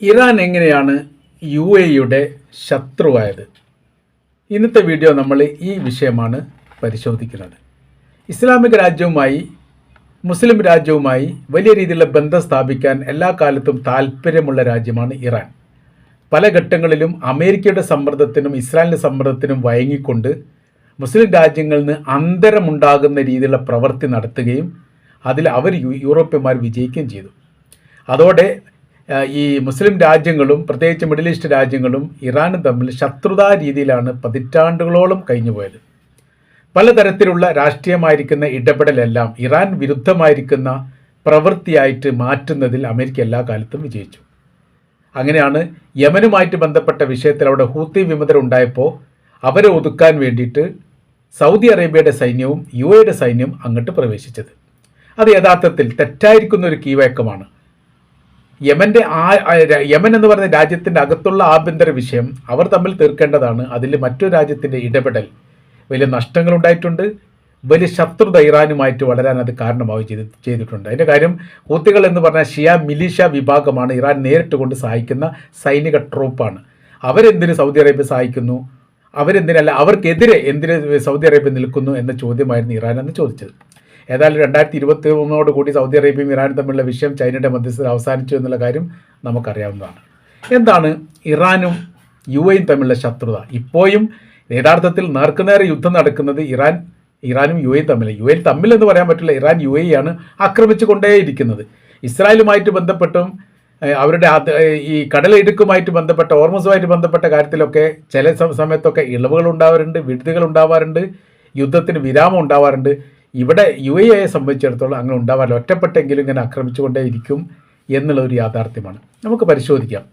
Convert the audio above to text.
Iran എങ്ങനെയാണ് UAEയുടെ ശത്രുവായത്? ഇന്നത്തെ video നമ്മൾ ഈ വിഷയമാണ് പരിശോധിക്കുന്നത്. ഇസ്ലാമിക രാജ്യവുമായി മുസ്ലിം രാജ്യവുമായി വലിയ രീതിയിലുള്ള ബന്ധം സ്ഥാപിക്കാൻ എല്ലാ കാലത്തും താല്പര്യമുള്ള രാജ്യമാണ് ഇറാൻ. പല ഘട്ടങ്ങളിലും അമേരിക്കയുടെ സമ്മർദ്ദത്തിനും ഇസ്രായേലിൻ്റെ സമ്മർദ്ദത്തിനും വഴങ്ങിക്കൊണ്ട് മുസ്ലിം രാജ്യങ്ങളിൽ നിന്ന് അന്തരമുണ്ടാകുന്ന രീതിയിലുള്ള പ്രവൃത്തി നടത്തുകയും അതിൽ അവർ യൂറോപ്യന്മാർ വിജയിക്കുകയും ചെയ്തു. അതോടെ ഈ മുസ്ലിം രാജ്യങ്ങളും പ്രത്യേകിച്ച് മിഡിൽ ഈസ്റ്റ് രാജ്യങ്ങളും ഇറാനും തമ്മിൽ ശത്രുതാ രീതിയിലാണ് പതിറ്റാണ്ടുകളോളം കഴിഞ്ഞുപോയത്. പലതരത്തിലുള്ള രാഷ്ട്രീയമായിരിക്കുന്ന ഇടപെടലെല്ലാം ഇറാൻ വിരുദ്ധമായിരിക്കുന്ന പ്രവൃത്തിയായിട്ട് മാറ്റുന്നതിൽ അമേരിക്ക എല്ലാ കാലത്തും വിജയിച്ചു. അങ്ങനെയാണ് യമനുമായിട്ട് ബന്ധപ്പെട്ട വിഷയത്തിൽ അവിടെ ഹൂത്തി വിമതരുണ്ടായപ്പോൾ അവരെ ഒതുക്കാൻ വേണ്ടിയിട്ട് സൗദി അറേബ്യയുടെ സൈന്യവും UAEയുടെ സൈന്യവും അങ്ങോട്ട് പ്രവേശിച്ചത്. അത് യഥാർത്ഥത്തിൽ തെറ്റായിരിക്കുന്ന ഒരു കീഴ്വഴക്കമാണ്. യമൻ എന്ന് പറയുന്ന രാജ്യത്തിൻ്റെ അകത്തുള്ള ആഭ്യന്തര വിഷയം അവർ തമ്മിൽ തീർക്കേണ്ടതാണ്. അതിൽ മറ്റൊരു രാജ്യത്തിൻ്റെ ഇടപെടൽ വലിയ നഷ്ടങ്ങളുണ്ടായിട്ടുണ്ട്. വലിയ ശത്രുത ഇറാനുമായിട്ട് വളരാൻ അത് കാരണമാവുകയും ചെയ്തിട്ടുണ്ട്. അതിൻ്റെ കാര്യം ഹൂത്തികൾ എന്ന് പറഞ്ഞാൽ ഷിയ മിലിഷ വിഭാഗമാണ്. ഇറാൻ നേരിട്ട് കൊണ്ട് സഹായിക്കുന്ന സൈനിക ട്രൂപ്പാണ്. അവരെന്തിന് സൗദി അറേബ്യ സഹായിക്കുന്നു, അവർക്കെതിരെ എന്തിന് സൗദി അറേബ്യ നിൽക്കുന്നു എന്ന ചോദ്യമായിരുന്നു ഇറാൻ എന്ന് ചോദിച്ചത്. ഏതായാലും 2023 കൂടി സൗദി അറേബ്യയും ഇറാനും തമ്മിലുള്ള വിഷയം ചൈനയുടെ മധ്യസ്ഥത അവസാനിച്ചു എന്നുള്ള കാര്യം നമുക്കറിയാവുന്നതാണ്. എന്താണ് ഇറാനും UAEയും തമ്മിലുള്ള ശത്രുത? ഇപ്പോഴും യഥാർത്ഥത്തിൽ നേർക്കുനേരെ യുദ്ധം നടക്കുന്നത് ഇറാനും UAEയും തമ്മിൽ. UAE തമ്മിലെന്ന് പറയാൻ പറ്റില്ല, ഇറാൻ UAEയാണ് ആക്രമിച്ചു കൊണ്ടേയിരിക്കുന്നത്. ഇസ്രായേലുമായിട്ട് ബന്ധപ്പെട്ടും അവരുടെ ഈ കടലിടുക്കുമായിട്ട് ബന്ധപ്പെട്ട ഹോർമുസുമായിട്ട് ബന്ധപ്പെട്ട കാര്യത്തിലൊക്കെ ചില സമയത്തൊക്കെ ഇളവുകൾ ഉണ്ടാവാറുണ്ട്, വിടുതികൾ ഉണ്ടാവാറുണ്ട്, യുദ്ധത്തിന് വിരാമം ഉണ്ടാവാറുണ്ട്. ഇവിടെ UAEയെ സംബന്ധിച്ചിടത്തോളം അങ്ങനെ ഉണ്ടാവാറില്ല. ഒറ്റപ്പെട്ടെങ്കിലും ഇങ്ങനെ ആക്രമിച്ചുകൊണ്ടേ ഇരിക്കും എന്നുള്ളൊരു യാഥാർത്ഥ്യമാണ്. നമുക്ക് പരിശോധിക്കാം.